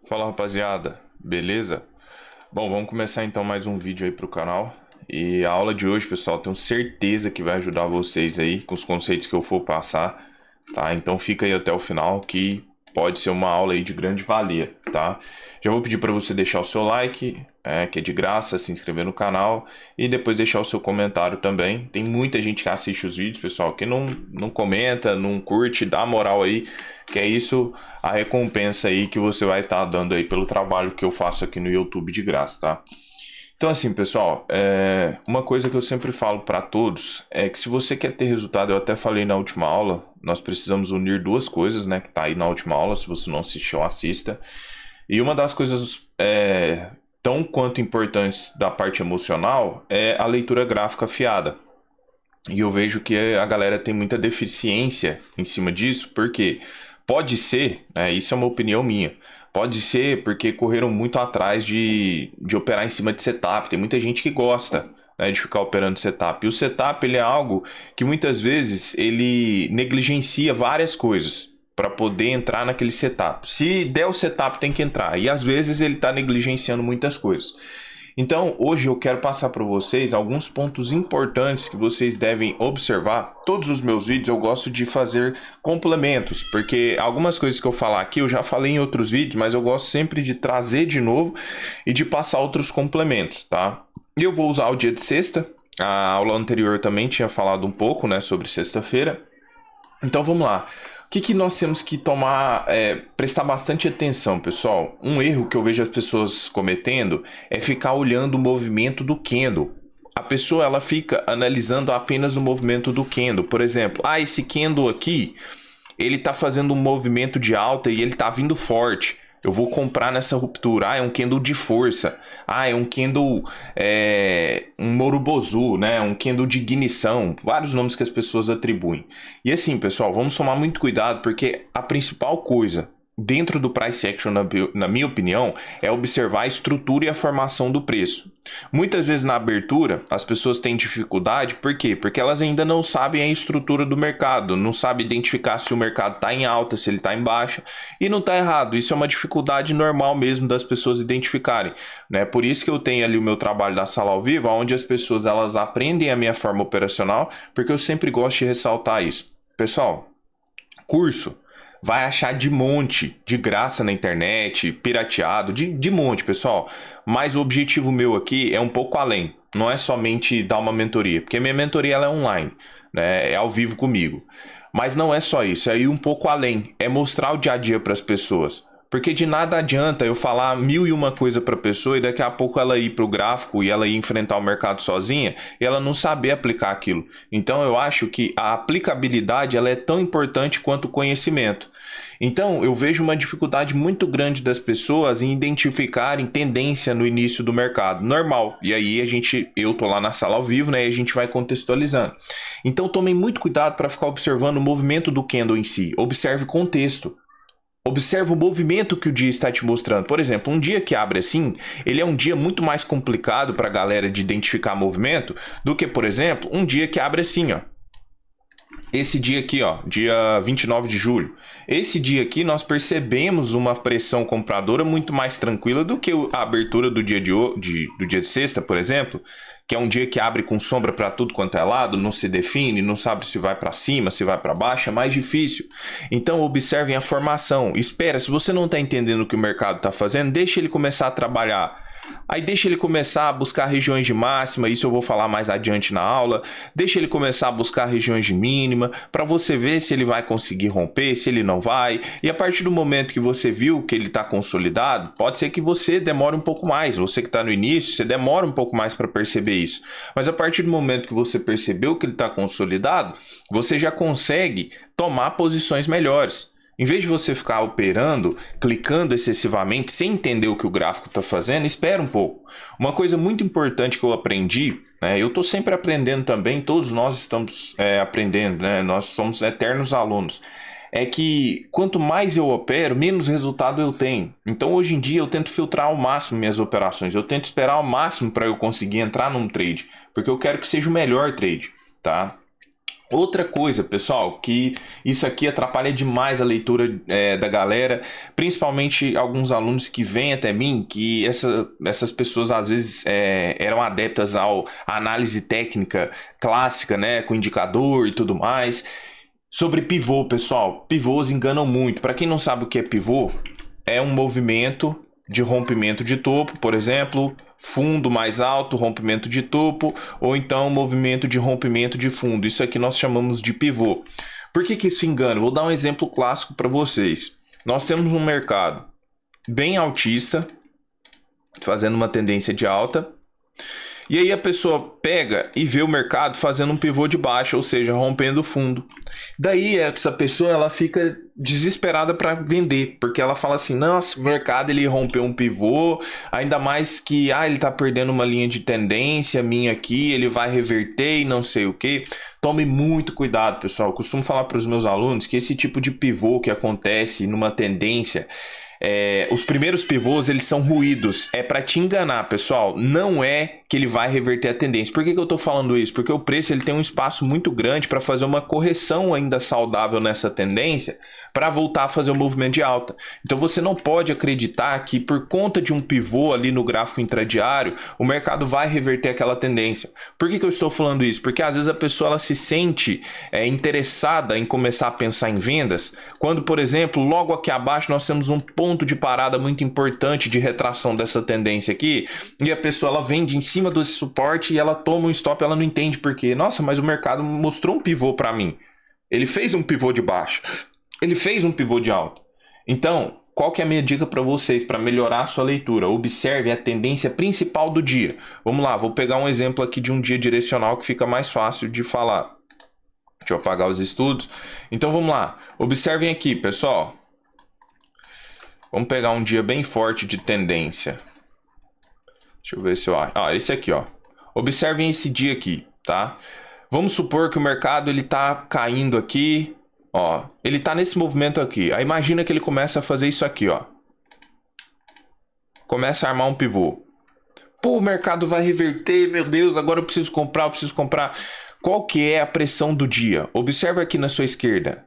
Fala rapaziada, beleza? Bom, vamos começar então mais um vídeo aí pro canal. E a aula de hoje, pessoal, tenho certeza que vai ajudar vocês aí com os conceitos que eu for passar, tá? Então fica aí até o final que pode ser uma aula aí de grande valia, tá? Já vou pedir para você deixar o seu like, que é de graça, se inscrever no canal e depois deixar o seu comentário também. Tem muita gente que assiste os vídeos, pessoal, que não comenta, não curte, dá moral aí, que é isso a recompensa aí que você vai estar dando aí pelo trabalho que eu faço aqui no YouTube de graça, tá? Então assim, pessoal, uma coisa que eu sempre falo para todos é que se você quer ter resultado, eu até falei na última aula, nós precisamos unir duas coisas, né, que tá aí na última aula, se você não assistiu, assista. E uma das coisas tão quanto importantes da parte emocional é a leitura gráfica afiada. E eu vejo que a galera tem muita deficiência em cima disso, porque pode ser, isso é uma opinião minha, pode ser porque correram muito atrás de operar em cima de setup. Tem muita gente que gosta, né, de ficar operando setup. E o setup ele é algo que muitas vezes ele negligencia várias coisas para poder entrar naquele setup. Se der o setup tem que entrar. E às vezes ele está negligenciando muitas coisas. Então, hoje eu quero passar para vocês alguns pontos importantes que vocês devem observar. Todos os meus vídeos eu gosto de fazer complementos, porque algumas coisas que eu falar aqui eu já falei em outros vídeos, mas eu gosto sempre de trazer de novo e de passar outros complementos, tá? E eu vou usar o dia de sexta. A aula anterior também tinha falado um pouco, né, sobre sexta-feira. Então vamos lá. O que nós temos que tomar, prestar bastante atenção, pessoal? Um erro que eu vejo as pessoas cometendo é ficar olhando o movimento do candle. A pessoa ela fica analisando apenas o movimento do candle. Por exemplo, esse candle aqui, ele está fazendo um movimento de alta e ele está vindo forte. Eu vou comprar nessa ruptura. É um candle de força. É um candle, um Morobozu, né? Um candle de ignição. Vários nomes que as pessoas atribuem. E assim, pessoal, vamos tomar muito cuidado, porque a principal coisa dentro do price action, na minha opinião, é observar a estrutura e a formação do preço. Muitas vezes na abertura, as pessoas têm dificuldade, por quê? Porque elas ainda não sabem a estrutura do mercado, não sabem identificar se o mercado está em alta, se ele está em baixa, e não está errado. Isso é uma dificuldade normal mesmo das pessoas identificarem, né? Por isso que eu tenho ali o meu trabalho da sala ao vivo, onde as pessoas elas aprendem a minha forma operacional, porque eu sempre gosto de ressaltar isso. Pessoal, curso vai achar de monte, de graça na internet, pirateado, de monte, pessoal. Mas o objetivo meu aqui é um pouco além. Não é somente dar uma mentoria, porque minha mentoria ela é online, né? É ao vivo comigo. Mas não é só isso, é ir um pouco além. É mostrar o dia a dia para as pessoas. Porque de nada adianta eu falar mil e uma coisa para a pessoa e daqui a pouco ela ir para o gráfico e ela ir enfrentar o mercado sozinha e ela não saber aplicar aquilo. Então eu acho que a aplicabilidade ela é tão importante quanto o conhecimento. Então eu vejo uma dificuldade muito grande das pessoas em identificarem tendência no início do mercado. Normal. E aí eu tô lá na sala ao vivo, né? E a gente vai contextualizando. Então tomem muito cuidado para ficar observando o movimento do candle em si. Observe contexto. Observa o movimento que o dia está te mostrando. Por exemplo, um dia que abre assim, ele é um dia muito mais complicado para a galera de identificar movimento do que, por exemplo, um dia que abre assim, ó. Esse dia aqui, ó, dia 29 de julho. Esse dia aqui nós percebemos uma pressão compradora muito mais tranquila do que a abertura do dia do dia de sexta, por exemplo, que é um dia que abre com sombra para tudo quanto é lado, não se define, não sabe se vai para cima, se vai para baixo, é mais difícil. Então observem a formação. Espera, se você não está entendendo o que o mercado está fazendo, deixa ele começar a trabalhar. Aí deixa ele começar a buscar regiões de máxima, isso eu vou falar mais adiante na aula. Deixa ele começar a buscar regiões de mínima, para você ver se ele vai conseguir romper, se ele não vai. E a partir do momento que você viu que ele está consolidado, pode ser que você demore um pouco mais. Você que está no início, você demora um pouco mais para perceber isso. Mas a partir do momento que você percebeu que ele está consolidado, você já consegue tomar posições melhores. Em vez de você ficar operando, clicando excessivamente, sem entender o que o gráfico está fazendo, espera um pouco. Uma coisa muito importante que eu aprendi, eu estou sempre aprendendo também, todos nós estamos aprendendo, né? Nós somos eternos alunos. É que quanto mais eu opero, menos resultado eu tenho. Então hoje em dia eu tento filtrar ao máximo minhas operações, eu tento esperar ao máximo para eu conseguir entrar num trade, porque eu quero que seja o melhor trade, tá? Outra coisa, pessoal, que isso aqui atrapalha demais a leitura da galera, principalmente alguns alunos que vêm até mim, que essas pessoas às vezes eram adeptas à análise técnica clássica, né, com indicador e tudo mais. Sobre pivô, pessoal, pivôs enganam muito. Para quem não sabe o que é pivô, é um movimento de rompimento de topo, por exemplo, fundo mais alto, rompimento de topo, ou então movimento de rompimento de fundo. Isso aqui nós chamamos de pivô. Por que isso engana? Vou dar um exemplo clássico para vocês. Nós temos um mercado bem altista, fazendo uma tendência de alta, e aí a pessoa pega e vê o mercado fazendo um pivô de baixa, ou seja, rompendo o fundo. Daí essa pessoa ela fica desesperada para vender, porque ela fala assim: nossa, o mercado ele rompeu um pivô, ainda mais que ele tá perdendo uma linha de tendência minha aqui, ele vai reverter e não sei o que. Tome muito cuidado, pessoal. Eu costumo falar para os meus alunos que esse tipo de pivô que acontece numa tendência, os primeiros pivôs eles são ruídos, é para te enganar, pessoal. Não é que ele vai reverter a tendência. Por que eu tô falando isso? Porque o preço ele tem um espaço muito grande para fazer uma correção ainda saudável nessa tendência, para voltar a fazer um movimento de alta. Então você não pode acreditar que por conta de um pivô ali no gráfico intradiário, o mercado vai reverter aquela tendência. Por que eu estou falando isso? Porque às vezes a pessoa ela se sente interessada em começar a pensar em vendas, quando, por exemplo, logo aqui abaixo nós temos um ponto de parada muito importante de retração dessa tendência aqui, e a pessoa ela vende em cima desse suporte e ela toma um stop, ela não entende por quê. Nossa, mas o mercado mostrou um pivô para mim. Ele fez um pivô de baixo. Ele fez um pivô de alto. Então, qual que é a minha dica para vocês para melhorar a sua leitura? Observe a tendência principal do dia. Vamos lá, vou pegar um exemplo aqui de um dia direcional que fica mais fácil de falar. Deixa eu apagar os estudos. Então vamos lá. Observem aqui, pessoal. Vamos pegar um dia bem forte de tendência. Deixa eu ver se eu acho. Esse aqui, ó. Observem esse dia aqui, tá? Vamos supor que o mercado ele tá caindo aqui. Ó, ele tá nesse movimento aqui. Aí imagina que ele começa a fazer isso aqui, ó. Começa a armar um pivô. Pô, o mercado vai reverter, meu Deus, agora eu preciso comprar. Qual que é a pressão do dia? Observa aqui na sua esquerda.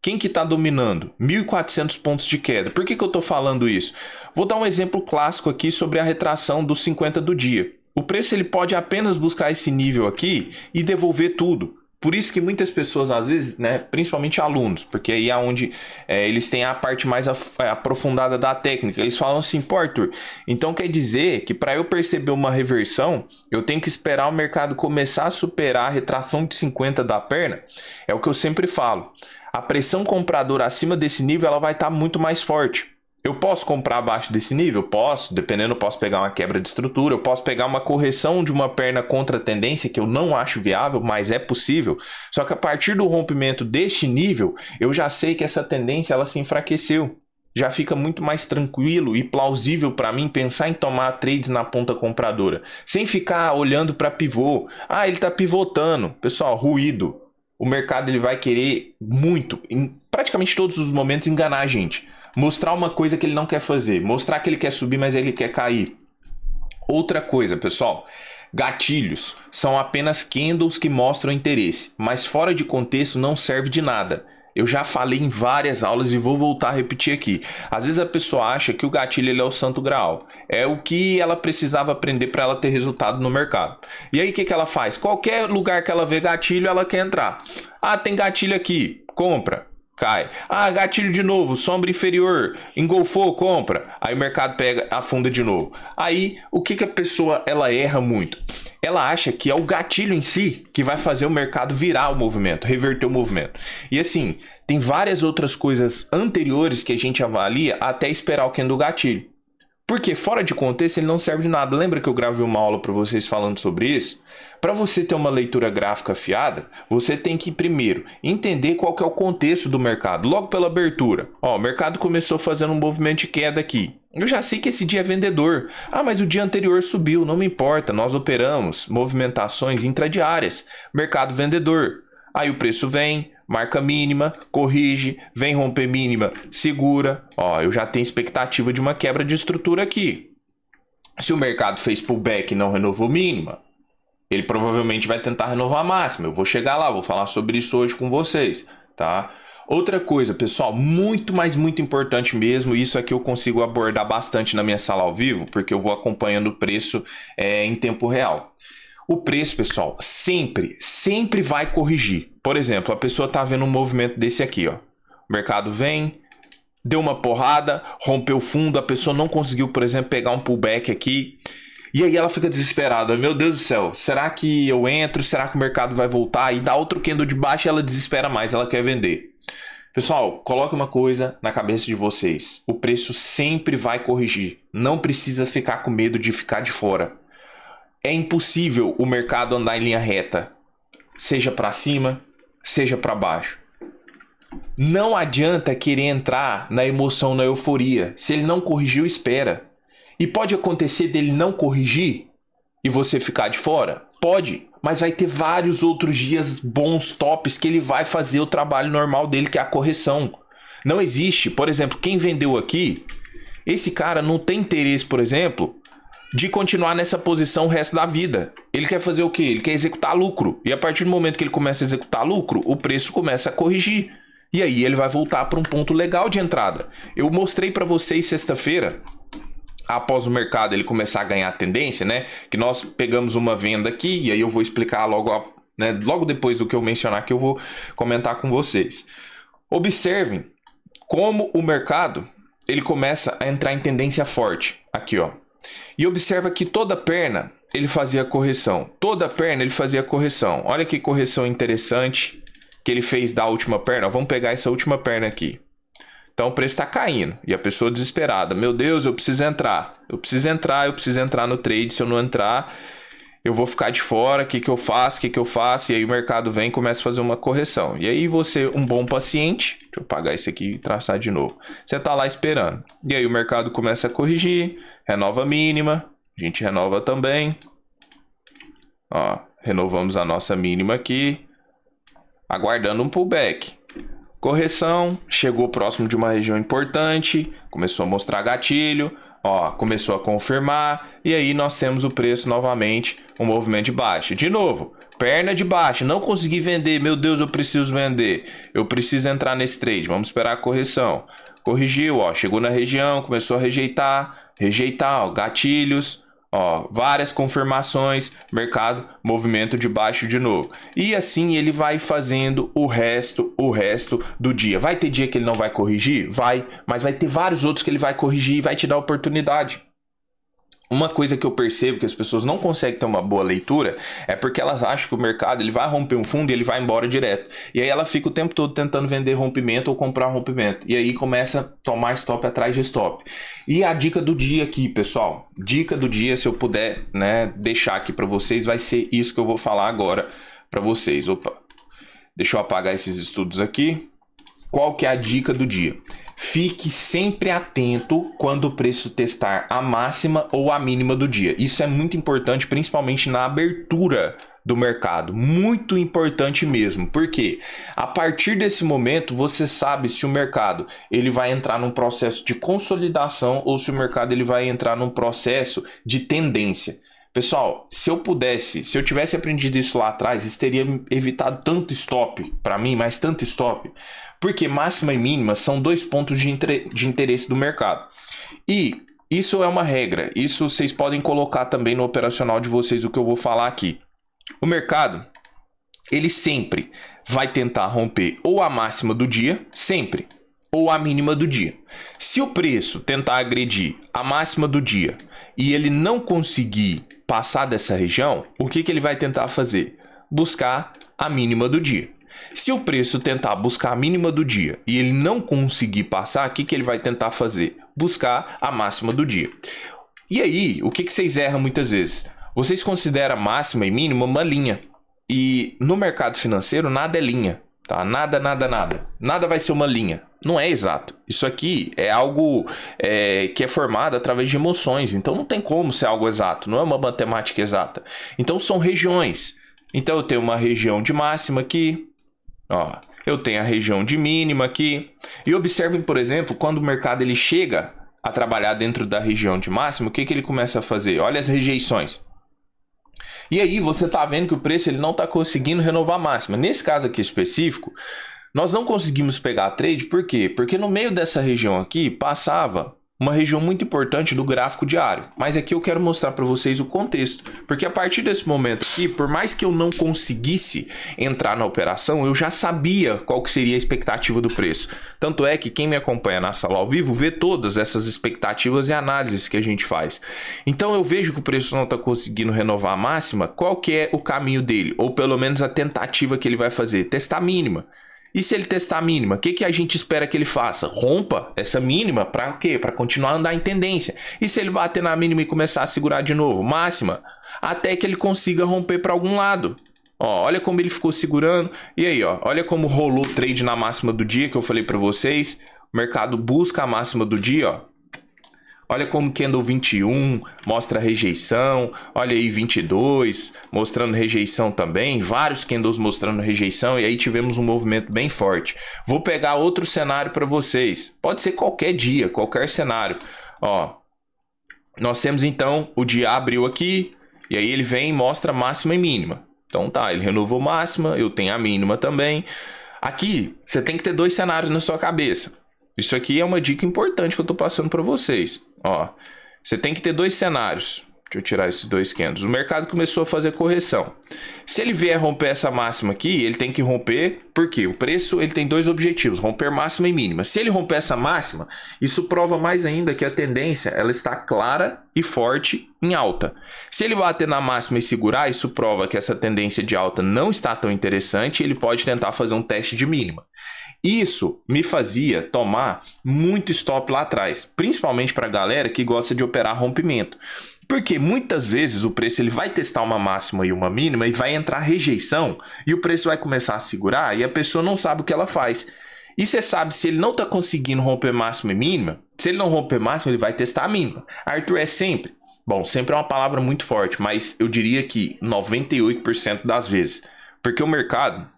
Quem que tá dominando? 1.400 pontos de queda. Por que eu tô falando isso? Vou dar um exemplo clássico aqui sobre a retração dos 50 do dia. O preço ele pode apenas buscar esse nível aqui e devolver tudo. Por isso que muitas pessoas, às vezes, né, principalmente alunos, porque aí é onde eles têm a parte mais aprofundada da técnica, eles falam assim: pô, Arthur, então quer dizer que para eu perceber uma reversão, eu tenho que esperar o mercado começar a superar a retração de 50 da perna? É o que eu sempre falo. A pressão compradora acima desse nível ela vai estar muito mais forte. Eu posso comprar abaixo desse nível? Posso, dependendo, eu posso pegar uma quebra de estrutura, eu posso pegar uma correção de uma perna contra a tendência, que eu não acho viável, mas é possível. Só que a partir do rompimento deste nível, eu já sei que essa tendência ela se enfraqueceu. Já fica muito mais tranquilo e plausível para mim pensar em tomar trades na ponta compradora, sem ficar olhando para pivô. Ele está pivotando. Pessoal, ruído. O mercado ele vai querer muito, em praticamente todos os momentos, enganar a gente. Mostrar uma coisa que ele não quer fazer. Mostrar que ele quer subir, mas ele quer cair. Outra coisa, pessoal. Gatilhos são apenas candles que mostram interesse. Mas fora de contexto não serve de nada. Eu já falei em várias aulas e vou voltar a repetir aqui. Às vezes a pessoa acha que o gatilho ele é o santo graal. É o que ela precisava aprender para ela ter resultado no mercado. E aí o que ela faz? Qualquer lugar que ela vê gatilho, ela quer entrar. Tem gatilho aqui. Compra. Cai. Gatilho de novo, sombra inferior, engolfou, compra. Aí o mercado pega, afunda de novo. Aí, o que a pessoa ela erra muito? Ela acha que é o gatilho em si que vai fazer o mercado virar o movimento, reverter o movimento. E assim, tem várias outras coisas anteriores que a gente avalia até esperar o candle do gatilho. Porque fora de contexto ele não serve de nada. Lembra que eu gravei uma aula para vocês falando sobre isso? Para você ter uma leitura gráfica afiada, você tem que primeiro entender qual que é o contexto do mercado, logo pela abertura. O mercado começou fazendo um movimento de queda aqui. Eu já sei que esse dia é vendedor. Mas o dia anterior subiu, não me importa, nós operamos movimentações intradiárias. Mercado vendedor. Aí o preço vem, marca mínima, corrige, vem romper mínima, segura. Eu já tenho expectativa de uma quebra de estrutura aqui. Se o mercado fez pullback e não renovou mínima, Ele provavelmente vai tentar renovar a máxima. Eu vou chegar lá, vou falar sobre isso hoje com vocês, tá? Outra coisa, pessoal, muito importante mesmo, isso aqui eu consigo abordar bastante na minha sala ao vivo, porque eu vou acompanhando o preço em tempo real. O preço, pessoal, sempre vai corrigir. Por exemplo, a pessoa tá vendo um movimento desse aqui, ó. O mercado vem, deu uma porrada, rompeu o fundo, a pessoa não conseguiu, por exemplo, pegar um pullback aqui. E aí ela fica desesperada. Meu Deus do céu, será que eu entro? Será que o mercado vai voltar? E dá outro candle de baixo e ela desespera mais, ela quer vender. Pessoal, coloque uma coisa na cabeça de vocês. O preço sempre vai corrigir. Não precisa ficar com medo de ficar de fora. É impossível o mercado andar em linha reta. Seja para cima, seja para baixo. Não adianta querer entrar na emoção, na euforia. Se ele não corrigiu, espera. E pode acontecer dele não corrigir e você ficar de fora? Pode, mas vai ter vários outros dias bons, tops, que ele vai fazer o trabalho normal dele, que é a correção. Não existe, por exemplo, quem vendeu aqui, esse cara não tem interesse, por exemplo, de continuar nessa posição o resto da vida. Ele quer fazer o quê? Ele quer executar lucro. E a partir do momento que ele começa a executar lucro, o preço começa a corrigir. E aí ele vai voltar para um ponto legal de entrada. Eu mostrei para vocês sexta-feira, após o mercado ele começar a ganhar tendência, né? Que nós pegamos uma venda aqui, e aí eu vou explicar logo, né, logo depois do que eu mencionar, que eu vou comentar com vocês. Observem como o mercado ele começa a entrar em tendência forte. Aqui, ó. E observa que toda perna ele fazia correção. Toda perna ele fazia correção. Olha que correção interessante que ele fez da última perna. Ó, vamos pegar essa última perna aqui. Então o preço está caindo e a pessoa desesperada. Meu Deus, eu preciso entrar. Eu preciso entrar no trade. Se eu não entrar, eu vou ficar de fora. O que que eu faço? O que que eu faço? E aí o mercado vem e começa a fazer uma correção. E aí você, um bom paciente, deixa eu apagar isso aqui e traçar de novo. Você está lá esperando. E aí o mercado começa a corrigir, renova a mínima. A gente renova também. Ó, renovamos a nossa mínima aqui, aguardando um pullback. Correção, chegou próximo de uma região importante, começou a mostrar gatilho, ó, começou a confirmar, e aí nós temos o preço novamente, um movimento de baixa. De novo, perna de baixa, não consegui vender, meu Deus, eu preciso vender, eu preciso entrar nesse trade, vamos esperar a correção. Corrigiu, ó, chegou na região, começou a rejeitar, ó, gatilhos. Ó, várias confirmações, mercado, movimento de baixo de novo. E assim ele vai fazendo o resto do dia. Vai ter dia que ele não vai corrigir? Vai, mas vai ter vários outros que ele vai corrigir e vai te dar oportunidade. Uma coisa que eu percebo que as pessoas não conseguem ter uma boa leitura é porque elas acham que o mercado ele vai romper um fundo e ele vai embora direto. E aí ela fica o tempo todo tentando vender rompimento ou comprar rompimento. E aí começa a tomar stop atrás de stop. E a dica do dia aqui, pessoal. Dica do dia, se eu puder, né, deixar aqui para vocês, vai ser isso que eu vou falar agora para vocês. Opa, deixa eu apagar esses estudos aqui. Qual que é a dica do dia? Fique sempre atento quando o preço testar a máxima ou a mínima do dia. Isso é muito importante, principalmente na abertura do mercado. Muito importante mesmo. Porque a partir desse momento você sabe se o mercado ele vai entrar num processo de consolidação ou se o mercado ele vai entrar num processo de tendência. Pessoal, se eu tivesse aprendido isso lá atrás, isso teria evitado tanto stop para mim, mas tanto stop. Porque máxima e mínima são dois pontos de interesse do mercado. E isso é uma regra. Isso vocês podem colocar também no operacional de vocês, o que eu vou falar aqui. O mercado, ele sempre vai tentar romper ou a máxima do dia, sempre, ou a mínima do dia. Se o preço tentar agredir a máxima do dia e ele não conseguir passar dessa região, o que ele vai tentar fazer? Buscar a mínima do dia. Se o preço tentar buscar a mínima do dia e ele não conseguir passar, o que ele vai tentar fazer? Buscar a máxima do dia. E aí, o que vocês erram muitas vezes? Vocês consideram máxima e mínima uma linha. E no mercado financeiro, nada é linha. Tá? Nada. Nada vai ser uma linha. Não é exato. Isso aqui é algo que é formado através de emoções. Então não tem como ser algo exato. Não é uma matemática exata. Então são regiões. Então eu tenho uma região de máxima aqui. Ó, eu tenho a região de mínima aqui. E observem, por exemplo, quando o mercado ele chega a trabalhar dentro da região de máxima, o que ele começa a fazer? Olha as rejeições. E aí você tá vendo que o preço ele não tá conseguindo renovar a máxima. Nesse caso aqui específico, nós não conseguimos pegar a trade, por quê? Porque no meio dessa região aqui passava uma região muito importante do gráfico diário. Mas aqui eu quero mostrar para vocês o contexto, porque a partir desse momento aqui, por mais que eu não conseguisse entrar na operação, eu já sabia qual que seria a expectativa do preço. Tanto é que quem me acompanha na sala ao vivo vê todas essas expectativas e análises que a gente faz. Então eu vejo que o preço não está conseguindo renovar a máxima, qual que é o caminho dele? Ou pelo menos a tentativa que ele vai fazer? Testar a mínima. E se ele testar a mínima, o que a gente espera que ele faça? Rompa essa mínima para o quê? Para continuar a andar em tendência. E se ele bater na mínima e começar a segurar de novo? Máxima, até que ele consiga romper para algum lado. Ó, olha como ele ficou segurando. E aí, ó, olha como rolou o trade na máxima do dia que eu falei para vocês. O mercado busca a máxima do dia, ó. Olha como candle 21 mostra rejeição, olha aí 22 mostrando rejeição também, vários candles mostrando rejeição e aí tivemos um movimento bem forte. Vou pegar outro cenário para vocês, pode ser qualquer dia, qualquer cenário. Ó, nós temos então o dia abriu aqui e aí ele vem e mostra máxima e mínima. Então tá, ele renovou máxima, eu tenho a mínima também. Aqui você tem que ter dois cenários na sua cabeça. Isso aqui é uma dica importante que eu tô passando para vocês. Ó, você tem que ter dois cenários. Deixa eu tirar esses dois candles. O mercado começou a fazer correção. Se ele vier romper essa máxima aqui, ele tem que romper, porque o preço ele tem dois objetivos, romper máxima e mínima. Se ele romper essa máxima, isso prova mais ainda que a tendência ela está clara e forte em alta. Se ele bater na máxima e segurar, isso prova que essa tendência de alta não está tão interessante e ele pode tentar fazer um teste de mínima. Isso me fazia tomar muito stop lá atrás, principalmente para a galera que gosta de operar rompimento. Porque muitas vezes o preço ele vai testar uma máxima e uma mínima e vai entrar rejeição e o preço vai começar a segurar e a pessoa não sabe o que ela faz. E você sabe, se ele não está conseguindo romper máxima e mínima, se ele não romper máxima, ele vai testar a mínima. Arthur, é sempre? Bom, sempre é uma palavra muito forte, mas eu diria que 98% das vezes. Porque o mercado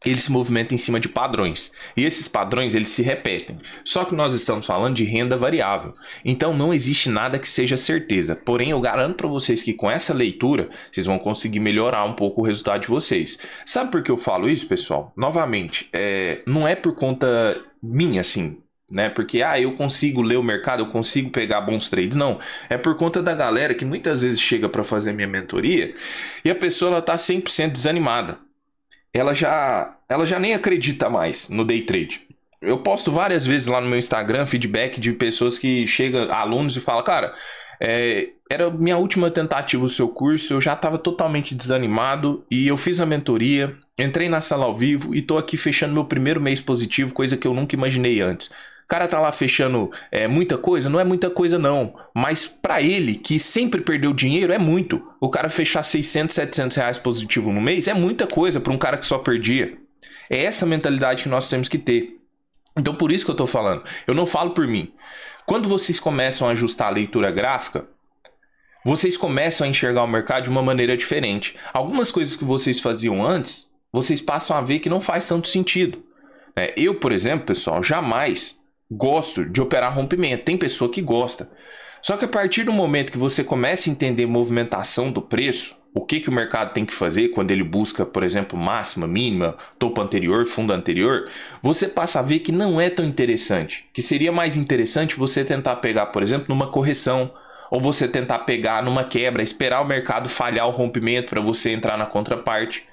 ele se movimenta em cima de padrões. E esses padrões, eles se repetem. Só que nós estamos falando de renda variável. Então não existe nada que seja certeza. Porém, eu garanto para vocês que com essa leitura, vocês vão conseguir melhorar um pouco o resultado de vocês. Sabe por que eu falo isso, pessoal? Novamente, não é por conta minha, assim, né? Porque, eu consigo ler o mercado, eu consigo pegar bons trades. Não, é por conta da galera que muitas vezes chega para fazer minha mentoria e a pessoa ela tá 100% desanimada. Ela já nem acredita mais no day trade. Eu posto várias vezes lá no meu Instagram feedback de pessoas que chegam, alunos, e falam, cara, era minha última tentativa do seu curso, eu já estava totalmente desanimado e eu fiz a mentoria, entrei na sala ao vivo e estou aqui fechando meu primeiro mês positivo, coisa que eu nunca imaginei antes. O cara tá lá fechando muita coisa? Não é muita coisa não, mas para ele que sempre perdeu dinheiro é muito. O cara fechar 600, 700 reais positivo no mês é muita coisa para um cara que só perdia. É essa mentalidade que nós temos que ter. Então por isso que eu tô falando, eu não falo por mim. Quando vocês começam a ajustar a leitura gráfica, vocês começam a enxergar o mercado de uma maneira diferente. Algumas coisas que vocês faziam antes, vocês passam a ver que não faz tanto sentido. Eu, por exemplo, pessoal, jamais gosto de operar rompimento. Tem pessoa que gosta. Só que a partir do momento que você começa a entender movimentação do preço, o que o mercado tem que fazer quando ele busca, por exemplo, máxima, mínima, topo anterior, fundo anterior, você passa a ver que não é tão interessante. Que seria mais interessante você tentar pegar, por exemplo, numa correção, ou você tentar pegar numa quebra, esperar o mercado falhar o rompimento para você entrar na contraparte.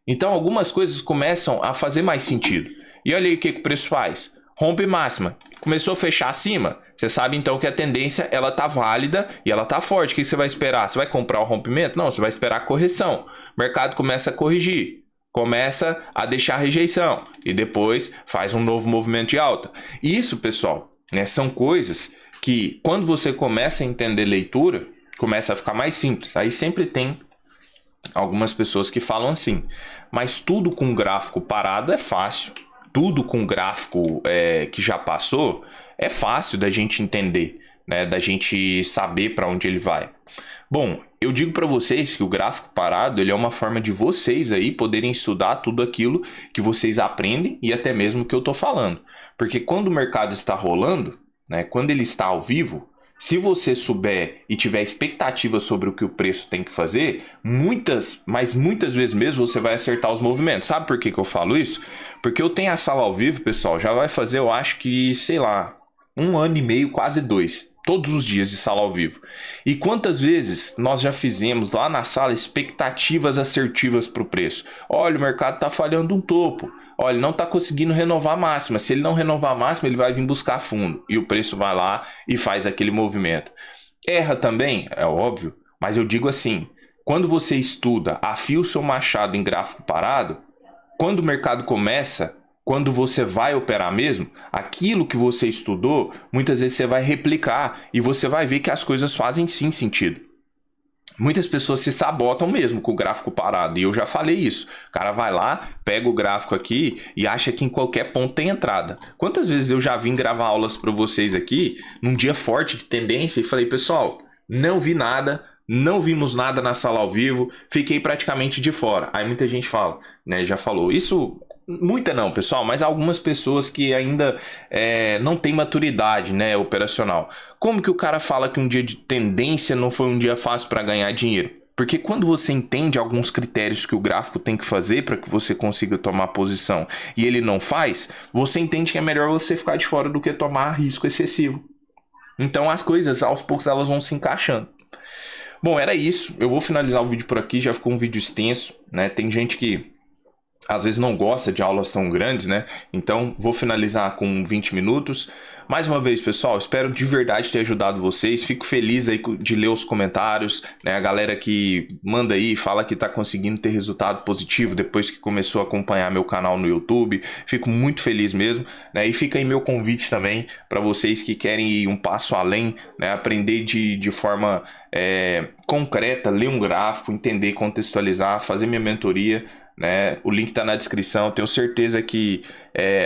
Então algumas coisas começam a fazer mais sentido. E olha aí o que o preço faz. Rompe máxima, começou a fechar acima, você sabe então que a tendência ela tá válida e ela tá forte. O que você vai esperar? Você vai comprar o rompimento? Não, você vai esperar a correção. O mercado começa a corrigir, começa a deixar rejeição e depois faz um novo movimento de alta. Isso, pessoal, são coisas que quando você começa a entender leitura, começa a ficar mais simples. Aí sempre tem algumas pessoas que falam assim, mas tudo com gráfico parado é fácil. Tudo com gráfico que já passou é fácil da gente entender, né? Da gente saber para onde ele vai. Bom, eu digo para vocês que o gráfico parado ele é uma forma de vocês aí poderem estudar tudo aquilo que vocês aprendem e até mesmo o que eu estou falando. Porque quando o mercado está rolando, né? Quando ele está ao vivo, Se você souber e tiver expectativa sobre o que o preço tem que fazer, muitas vezes mesmo você vai acertar os movimentos. Sabe por que que eu falo isso? Porque eu tenho a sala ao vivo, pessoal, já vai fazer, eu acho que, sei lá, 1 ano e meio, quase 2, todos os dias de sala ao vivo. E quantas vezes nós já fizemos lá na sala expectativas assertivas para o preço? Olha, o mercado está falhando um topo. Olha, ele não está conseguindo renovar a máxima. Se ele não renovar a máxima, ele vai vir buscar fundo. E o preço vai lá e faz aquele movimento. Erra também, é óbvio. Mas eu digo assim, quando você estuda, afia o seu machado em gráfico parado, quando o mercado começa, quando você vai operar mesmo, aquilo que você estudou, muitas vezes você vai replicar e você vai ver que as coisas fazem sim sentido. Muitas pessoas se sabotam mesmo com o gráfico parado, e eu já falei isso. O cara vai lá, pega o gráfico aqui e acha que em qualquer ponto tem entrada. Quantas vezes eu já vim gravar aulas para vocês aqui, num dia forte de tendência, e falei, pessoal, não vi nada, não vimos nada na sala ao vivo, fiquei praticamente de fora. Aí muita gente fala, né, já falou, isso... Muita não, pessoal, mas algumas pessoas que ainda não têm maturidade, né, operacional. Como que o cara fala que um dia de tendência não foi um dia fácil para ganhar dinheiro? Porque quando você entende alguns critérios que o gráfico tem que fazer para que você consiga tomar posição e ele não faz, você entende que é melhor você ficar de fora do que tomar risco excessivo. Então as coisas, aos poucos, elas vão se encaixando. Bom, era isso. Eu vou finalizar o vídeo por aqui, já ficou um vídeo extenso, né? Tem gente que às vezes não gosta de aulas tão grandes, né? Então vou finalizar com 20 minutos. Mais uma vez, pessoal, espero de verdade ter ajudado vocês. Fico feliz aí de ler os comentários, né? A galera que manda aí, fala que tá conseguindo ter resultado positivo depois que começou a acompanhar meu canal no YouTube. Fico muito feliz mesmo, né? E fica aí meu convite também para vocês que querem ir um passo além, né? Aprender de forma concreta, ler um gráfico, entender, contextualizar, fazer minha mentoria, né? O link está na descrição. Tenho certeza que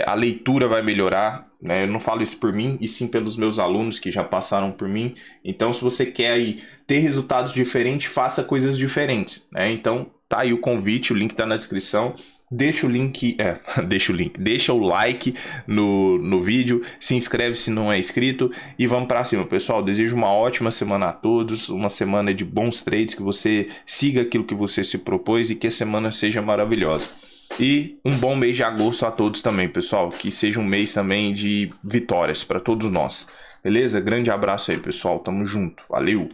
a leitura vai melhorar, né? Eu não falo isso por mim, e sim pelos meus alunos que já passaram por mim. Então, se você quer aí ter resultados diferentes, faça coisas diferentes, né? Então, tá aí o convite, o link está na descrição. Deixa o link, deixa o like no vídeo, se inscreve se não é inscrito e vamos para cima, pessoal. Desejo uma ótima semana a todos, uma semana de bons trades, que você siga aquilo que você se propôs e que a semana seja maravilhosa. E um bom mês de agosto a todos também, pessoal, que seja um mês também de vitórias para todos nós. Beleza? Grande abraço aí, pessoal. Tamo junto. Valeu!